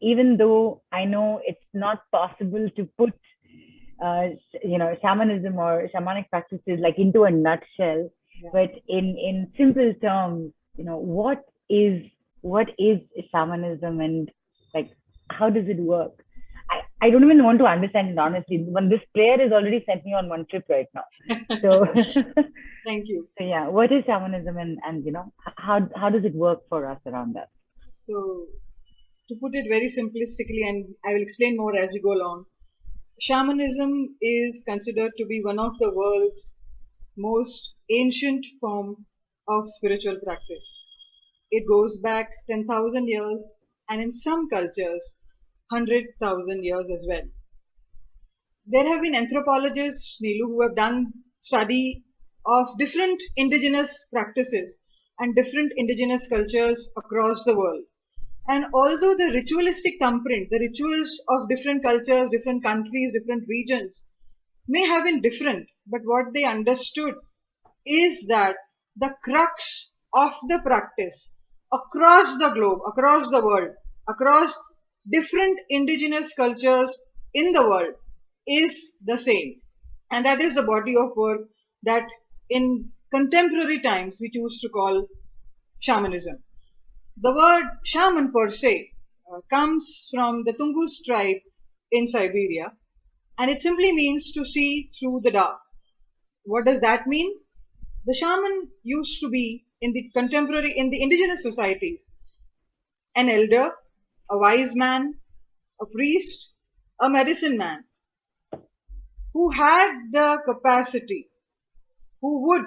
even though I know it's not possible to put, shamanism or shamanic practices like into a nutshell, but in simple terms, is what is shamanism, and like how does it work? I don't even want to understand it honestly. When this prayer has already sent me on one trip right now. So Thank you. so yeah, what is shamanism, and how does it work for us around that? So, to put it very simplistically, and I will explain more as we go along, shamanism is considered to be one of the world's most ancient form of spiritual practice. It goes back 10,000 years, and in some cultures 100,000 years as well. There have been anthropologists, Neelu, who have done study of different indigenous practices and different indigenous cultures across the world. And although the ritualistic thumbprint, the rituals of different cultures, different countries, different regions may have been different, but what they understood is that the crux of the practice across the globe, across the world, across different indigenous cultures in the world is the same. And that is the body of work that in contemporary times we choose to call shamanism. The word shaman per se comes from the Tungus tribe in Siberia, and it simply means to see through the dark. What does that mean? The shaman used to be in the indigenous societies, an elder, a wise man, a priest, a medicine man who had the capacity, who would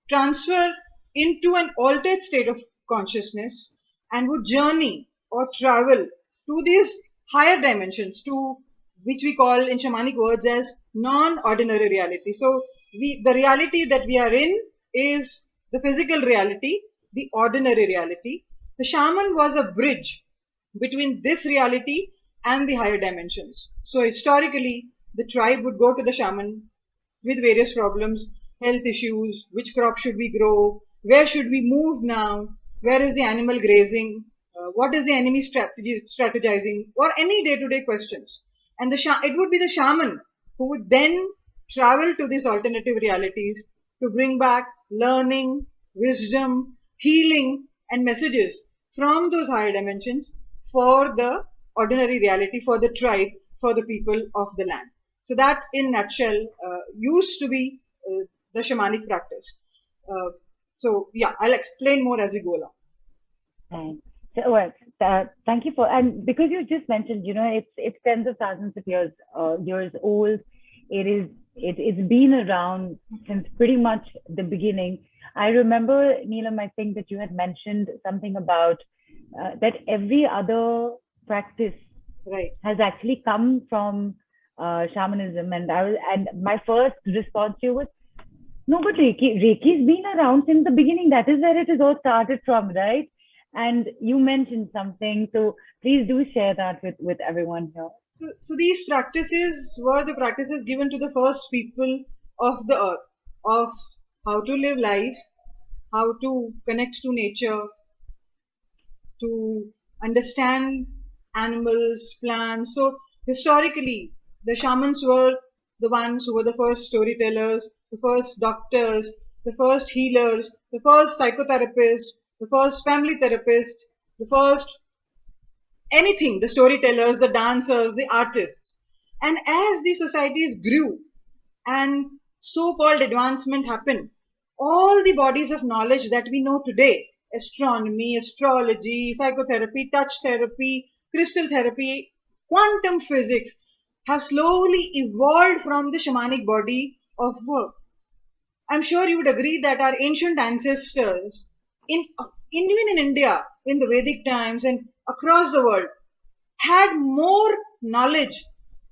transfer into an altered state of consciousness and would journey or travel to these higher dimensions, to which we call in shamanic words as non-ordinary reality. So the reality that we are in is the physical reality, the ordinary reality. The shaman was a bridge between this reality and the higher dimensions. So historically, the tribe would go to the shaman with various problems, health issues, which crop should we grow, where should we move now, where is the animal grazing, what is the enemy strategizing, or any day-to-day questions. And it would be the shaman who would then travel to these alternative realities to bring back learning, wisdom, healing, and messages from those higher dimensions for the ordinary reality, for the tribe, for the people of the land. So that, in nutshell, used to be the shamanic practice. So yeah, I'll explain more as we go along. Thanks. So, thank you for, and because you just mentioned, it's tens of thousands of years old. It's been around since pretty much the beginning. I remember, Neelam, I think that you had mentioned something about that every other practice Right. has actually come from shamanism, and my first response to you was, no, but Reiki's been around since the beginning. That is where it is all started from, right? And you mentioned something, so please do share that with everyone here. So these practices were the practices given to the first people of the earth, of how to live life, how to connect to nature, to understand animals, plants. So historically, the shamans were the ones who were the first storytellers, the first doctors, the first healers, the first psychotherapists, the first family therapists, the first anything, the storytellers, the dancers, the artists. And as the societies grew and so-called advancement happened, all the bodies of knowledge that we know today, astronomy, astrology, psychotherapy, touch therapy, crystal therapy, quantum physics, have slowly evolved from the shamanic body of work. I'm sure you would agree that our ancient ancestors, even in India, in the Vedic times and across the world, had more knowledge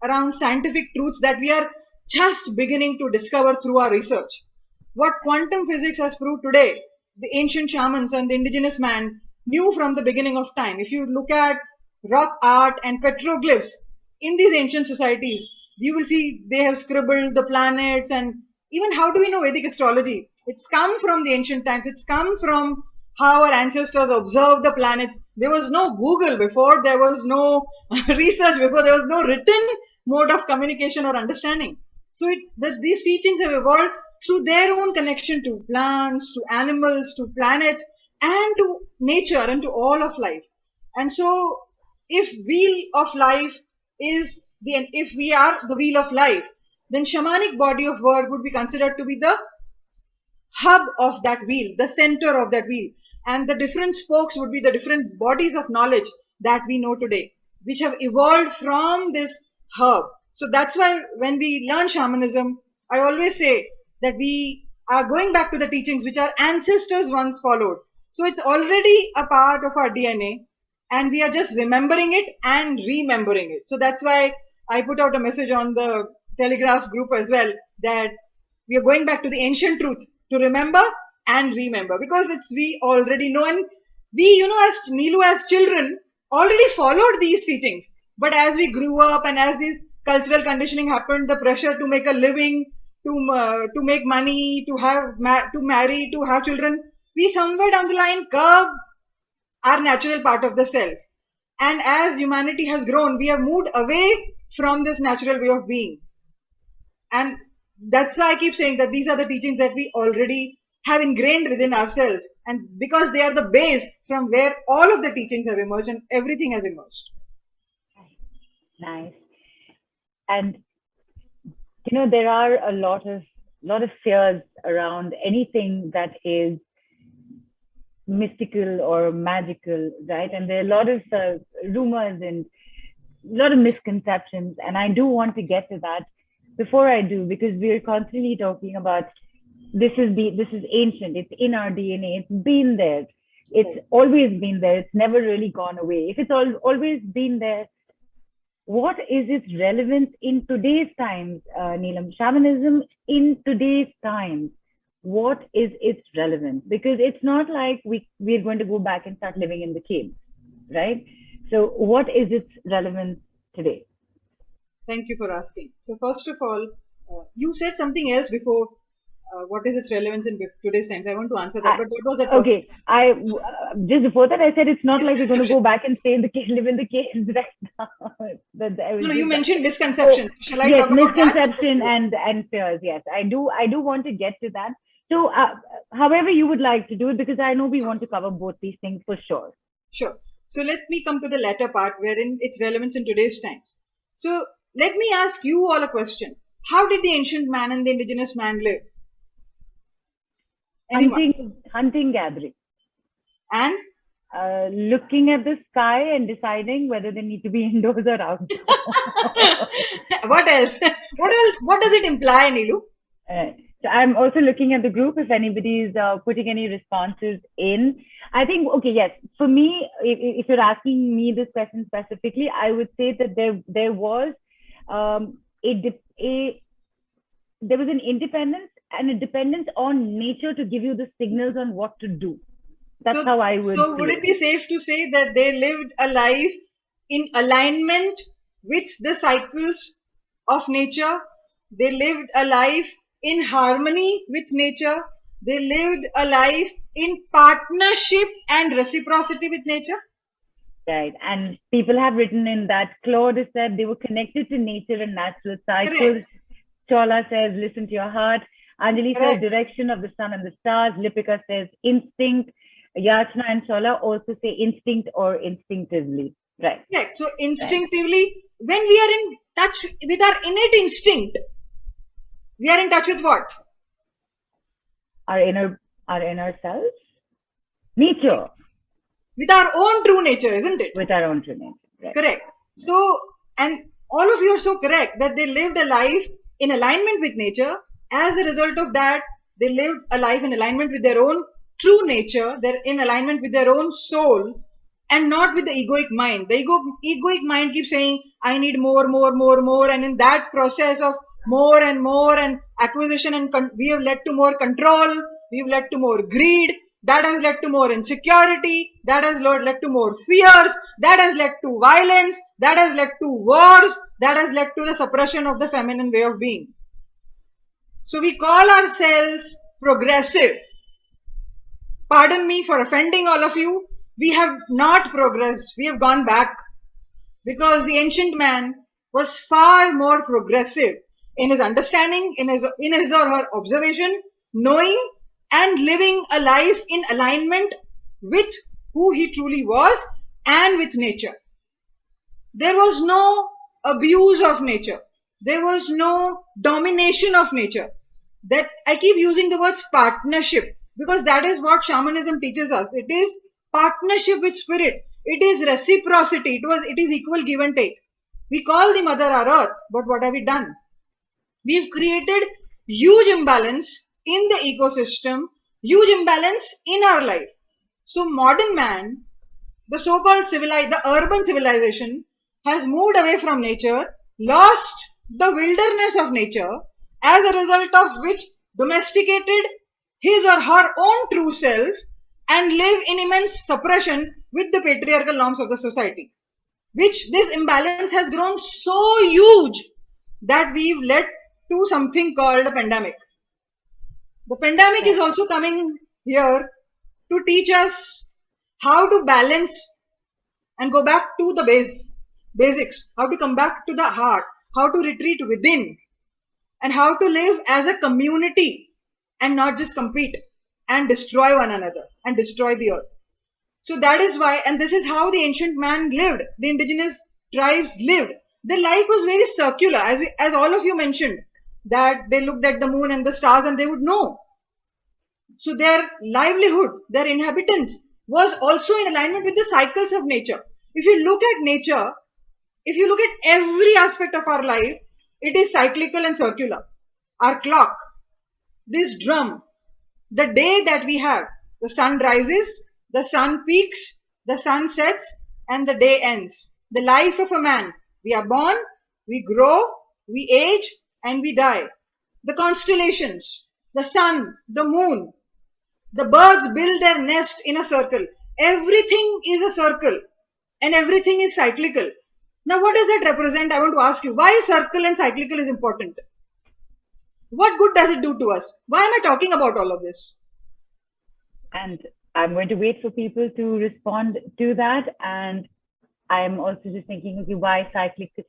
around scientific truths that we are just beginning to discover through our research. What quantum physics has proved today, the ancient shamans and the indigenous man knew from the beginning of time. If you look at rock art and petroglyphs in these ancient societies, you will see they have scribbled the planets. And even how do we know Vedic astrology? It's come from the ancient times. It's come from how our ancestors observed the planets. There was no Google before, there was no research before, there was no written mode of communication or understanding. So these teachings have evolved through their own connection to plants, to animals, to planets, and to nature and to all of life. And so if wheel of life if we are the wheel of life, then shamanic body of work would be considered to be the hub of that wheel, the center of that wheel. And the different spokes would be the different bodies of knowledge that we know today, which have evolved from this hub. So that's why when we learn shamanism, I always say that we are going back to the teachings which our ancestors once followed. So it's already a part of our DNA, and we are just remembering it and remembering it. So that's why I put out a message on the Telegraph group as well, that we are going back to the ancient truth to remember and remember, because we already know, and we, as Neelu, as children, already followed these teachings. But as we grew up and as this cultural conditioning happened, the pressure to make a living, to make money, to marry, to have children, we somewhere down the line curve our natural part of the self. And as humanity has grown, we have moved away from this natural way of being. And that's why I keep saying that these are the teachings that we already have ingrained within ourselves, and because they are the base from where all of the teachings have emerged and everything has emerged. Nice. And there are a lot of fears around anything that is mystical or magical, right? And there are a lot of rumors and a lot of misconceptions, and I do want to get to that. Before I do, because we're constantly talking about this is ancient, it's in our DNA, it's been there, it's always been there, it's never really gone away. If it's always been there, what is its relevance in today's times, Neelam? Shamanism in today's times, what is its relevance? Because it's not like we're going to go back and start living in the caves, right? So what is its relevance today? Thank you for asking. So first of all, you said something else before. What is its relevance in today's times? I want to answer that, but what was that? Okay, just before that, I said it's not like we're going to go back and stay in the cave, live in the caves right now. No, you mentioned misconception. Shall I talk about misconception that? and fears. Yes, I do want to get to that. So, however you would like to do it, because I know we want to cover both these things for sure. Sure. So let me come to the latter part, wherein its relevance in today's times. So let me ask you all a question. How did the ancient man and the indigenous man live? Hunting, gathering. And? Looking at the sky and deciding whether they need to be indoors or out. What else? What does it imply, Neelu? So I'm also looking at the group if anybody is putting any responses in. I think, okay, yes. For me, if you're asking me this question specifically, I would say that there was an independence and a dependence on nature to give you the signals on what to do. That's how I would. So would it be safe to say that they lived a life in alignment with the cycles of nature? They lived a life in harmony with nature. They lived a life in partnership and reciprocity with nature. Right. And people have written in that Claude said they were connected to nature and natural cycles. Correct. Chola says, listen to your heart. Anjali says, direction of the sun and the stars. Lipika says, instinct. Yachna and Chola also say instinct or instinctively. Right. Right. So instinctively, when we are in touch with our innate instinct, we are in touch with what? Our inner self? Nature. With our own true nature, isn't it? With our own true nature. Right. Correct. So, and all of you are so correct that they lived a life in alignment with nature. As a result of that, they lived a life in alignment with their own true nature. They're in alignment with their own soul and not with the egoic mind. The egoic mind keeps saying, I need more. And in that process of more and acquisition, and we have led to more control. We've led to more greed. That has led to more insecurity. That has led to more fears. That has led to violence. That has led to wars. That has led to the suppression of the feminine way of being. So we call ourselves progressive, pardon me for offending all of you, we have not progressed. We have gone back, because the ancient man was far more progressive in his understanding, in his or her observation, knowing and living a life in alignment with who he truly was and with nature. There was no abuse of nature. There was no domination of nature. That I keep using the words partnership, because that is what shamanism teaches us. It is partnership with spirit. It is reciprocity. It is equal give and take. We call the mother our earth, but what have we done? We've created huge imbalance in the ecosystem, huge imbalance in our life. So modern man, the so-called the urban civilization, has moved away from nature, lost the wilderness of nature, as a result of which domesticated his or her own true self and live in immense suppression with the patriarchal norms of the society. Which this imbalance has grown so huge that we've led to something called a pandemic. The pandemic is also coming here to teach us how to balance and go back to the basics, how to come back to the heart, how to retreat within, and how to live as a community and not just compete and destroy one another and destroy the earth. So that is why, and this is how the ancient man lived, the indigenous tribes lived. Their life was very circular, as all of you mentioned, that they looked at the moon and the stars and they would know. So their livelihood, their inhabitants was also in alignment with the cycles of nature. If you look at nature, if you look at every aspect of our life, it is cyclical and circular. Our clock, this drum, the day that we have, the sun rises, the sun peaks, the sun sets, and the day ends. The life of a man, we are born, we grow, we age, and we die. The constellations, the sun, the moon, the birds build their nest in a circle. Everything is a circle and everything is cyclical. Now what does that represent? I want to ask you, why circle and cyclical is important? What good does it do to us? Why am I talking about all of this? And I'm going to wait for people to respond to that. And I'm also just thinking, okay, why cyclical?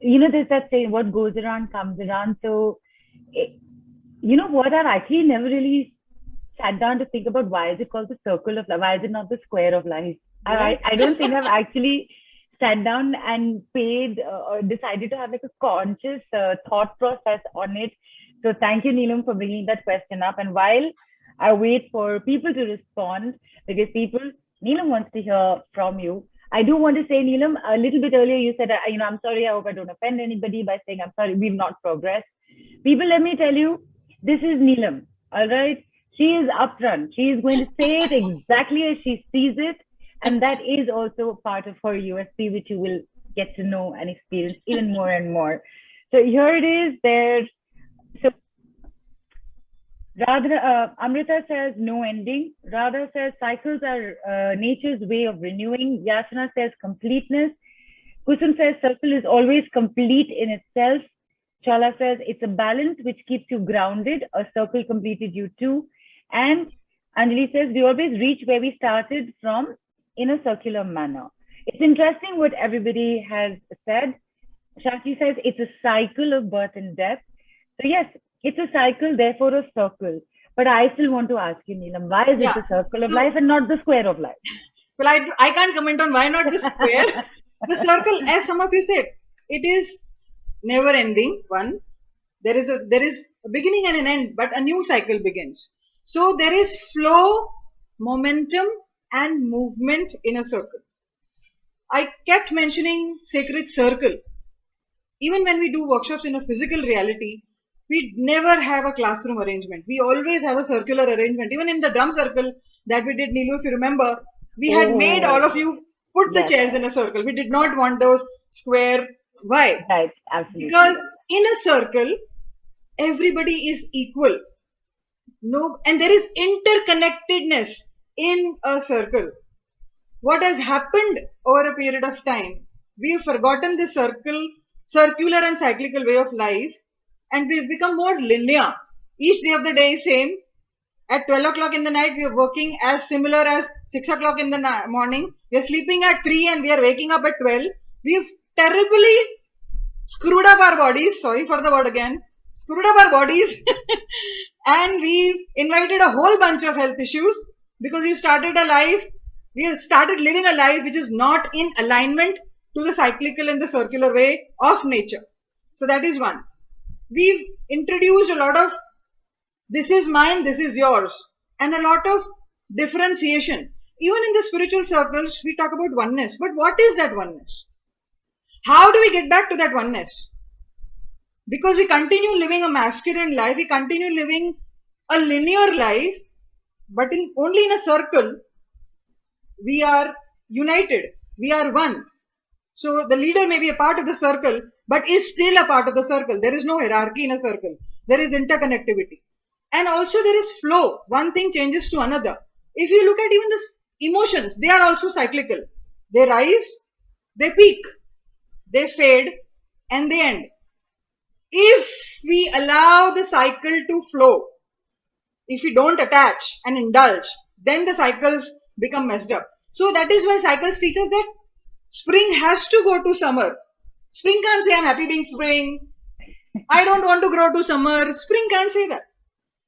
There's that saying, what goes around comes around. So, you know what? I've actually never really sat down to think about why is it called the circle of life? Why is it not the square of life? Right. I don't think I've actually sat down and paid or decided to have like a conscious thought process on it. So thank you, Neelam, for bringing that question up. And while I wait for people to respond, because Neelam wants to hear from you. I do want to say, Neelam, a little bit earlier you said, I'm sorry, I hope I don't offend anybody by saying I'm sorry, we've not progressed. People, let me tell you, this is Neelam, all right? She is upfront. She is going to say it exactly as she sees it. And that is also part of her USP, which you will get to know and experience even more and more. So here it is there. So Amrita says no ending. Radha says cycles are nature's way of renewing. Yasna says completeness. Kusum says circle is always complete in itself. Chala says it's a balance which keeps you grounded. A circle completed you too. And Anjali says we always reach where we started from in a circular manner. It's interesting what everybody has said. Shakti says it's a cycle of birth and death. So yes, it's a cycle, therefore a circle. But I still want to ask you, Neelam, why is it a circle of life and not the square of life? Well, I can't comment on why not the square. The circle, as some of you said, it is never ending. One, there is a beginning and an end, but a new cycle begins. So there is flow, momentum, and movement in a circle. I kept mentioning sacred circle. Even when we do workshops in a physical reality, we never have a classroom arrangement. We always have a circular arrangement. Even in the drum circle that we did, Neelu, if you remember, we had made all of you put the chairs in a circle. We did not want those square. Why? Right, absolutely. Because in a circle, everybody is equal. No, and there is interconnectedness in a circle. What has happened over a period of time? We've forgotten this circular and cyclical way of life, and we've become more linear. Each day of the day is same. At 12 o'clock in the night, we are working as similar as 6 o'clock in the morning. We are sleeping at 3 and we are waking up at 12. We've terribly screwed up our bodies. Sorry for the word again. Screwed up our bodies. And we invited a whole bunch of health issues because we started living a life which is not in alignment to the cyclical and the circular way of nature. So that is one. We've introduced a lot of this is mine, this is yours, and a lot of differentiation. Even in the spiritual circles, we talk about oneness. But what is that oneness? How do we get back to that oneness? Because we continue living a masculine life, we continue living a linear life, but only in a circle. We are united, we are one. So the leader may be a part of the circle, but is still a part of the circle. There is no hierarchy in a circle. There is interconnectivity. And also there is flow. One thing changes to another. If you look at even the emotions, they are also cyclical. They rise, they peak, they fade, and they end. If we allow the cycle to flow, if we don't attach and indulge, then the cycles become messed up. So that is why cycles teach us that spring has to go to summer. Spring can't say, I'm happy being spring. I don't want to grow to summer. Spring can't say that.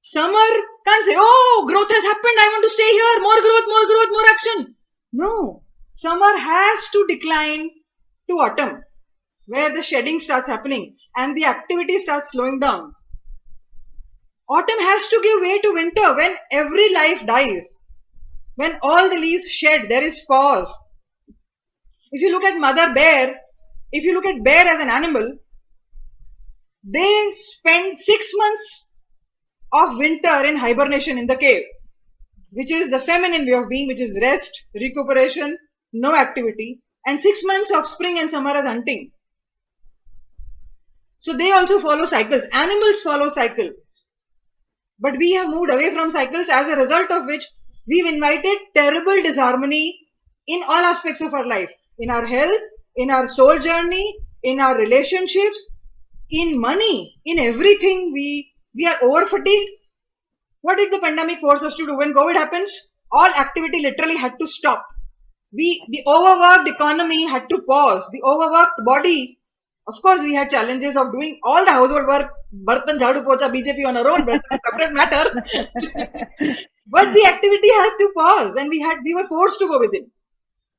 Summer can't say, oh, growth has happened. I want to stay here. More growth, more action. No. Summer has to decline to autumn, where the shedding starts happening and the activity starts slowing down. Autumn has to give way to winter when every life dies. When all the leaves shed, there is pause. If you look at mother bear, if you look at bear as an animal, they spend 6 months of winter in hibernation in the cave, which is the feminine way of being, which is rest, recuperation, no activity, and 6 months of spring and summer as hunting. So they also follow cycles. Animals follow cycles. But we have moved away from cycles, as a result of which we've invited terrible disharmony in all aspects of our life. In our health, in our soul journey, in our relationships, in money, in everything. We are over fatigued. What did the pandemic force us to do? When COVID happens, all activity literally had to stop. The overworked economy had to pause. The overworked body, of course, we had challenges of doing all the household work, Bartan, Jhadu, Pocha, BJP on our own, but it's a separate matter. But the activity had to pause and we were forced to go within.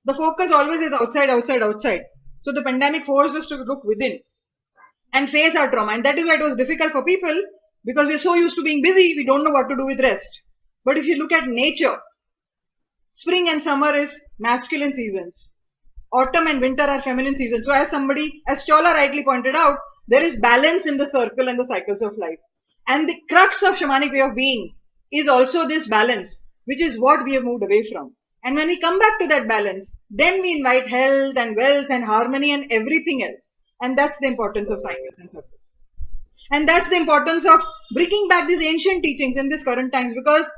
The focus always is outside, outside, outside. So the pandemic forced us to look within and face our trauma. And that is why it was difficult for people, because we are so used to being busy, we don't know what to do with rest. But if you look at nature, spring and summer is masculine seasons. Autumn and winter are feminine seasons. So as Chola rightly pointed out, there is balance in the circle and the cycles of life. And the crux of shamanic way of being is also this balance, which is what we have moved away from. And when we come back to that balance, then we invite health and wealth and harmony and everything else. And that's the importance of cycles and circles. And that's the importance of bringing back these ancient teachings in this current times, because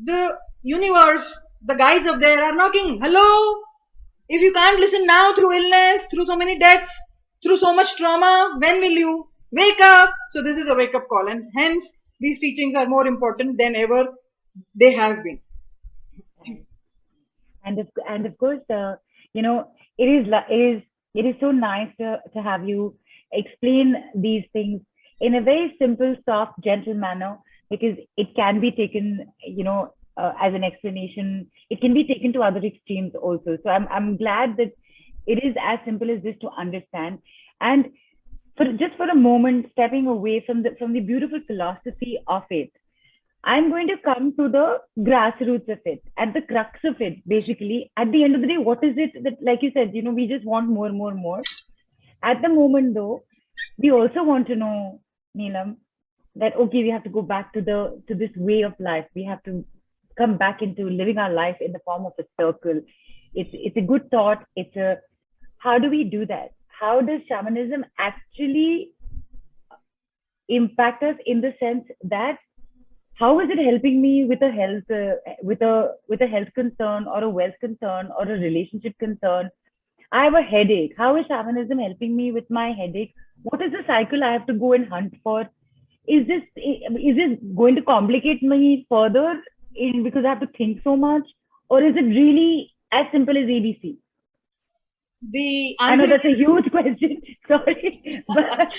the universe, the guides up there are knocking. Hello? If you can't listen now through illness, through so many deaths, through so much trauma, when will you wake up? So this is a wake up call, and hence these teachings are more important than ever they have been. And of course, it is so nice to have you explain these things in a very simple, soft, gentle manner, because it can be taken, as an explanation. It can be taken to other extremes also. So I'm glad that it is as simple as this to understand. And for a moment, stepping away from the beautiful philosophy of it, I'm going to come to the grassroots of it, at the crux of it. Basically, at the end of the day, what is it that, like you said, we just want more, more, more. At the moment, though, we also want to know, Neelam, that okay, we have to go back to this way of life. We have to come back into living our life in the form of a circle. It's a good thought. How do we do that? How does shamanism actually impact us, in the sense that how is it helping me with a health concern, or a wealth concern, or a relationship concern? I have a headache. How is shamanism helping me with my headache? What is the cycle I have to go and hunt for? is this going to complicate me further because I have to think so much, or is it really as simple as ABC? The I know answer that's a huge question. Sorry, but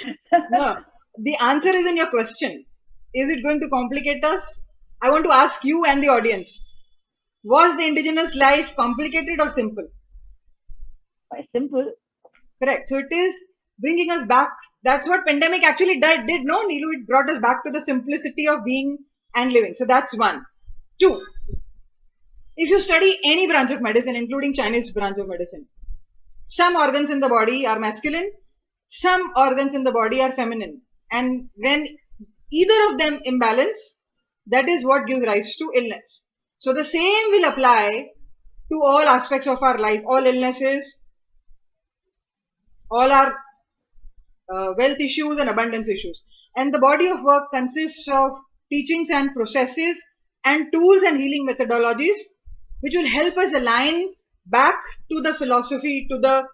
no, the answer is in your question. Is it going to complicate us? I want to ask you and the audience. Was the indigenous life complicated or simple? quite simple. Correct. So it is bringing us back. That's what pandemic actually did. No, Neelu, it brought us back to the simplicity of being and living. So that's one. Two, if you study any branch of medicine, including Chinese branch of medicine, some organs in the body are masculine, some organs in the body are feminine. And when either of them imbalance, that is what gives rise to illness. So the same will apply to all aspects of our life, all illnesses, all our wealth issues and abundance issues. And the body of work consists of teachings and processes and tools and healing methodologies which will help us align back to the philosophy, to the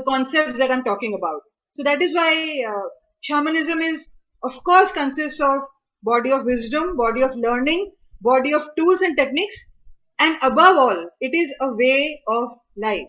concepts that I'm talking about. So that is why shamanism is, of course, consists of body of wisdom, body of learning, body of tools and techniques, and above all, it is a way of life.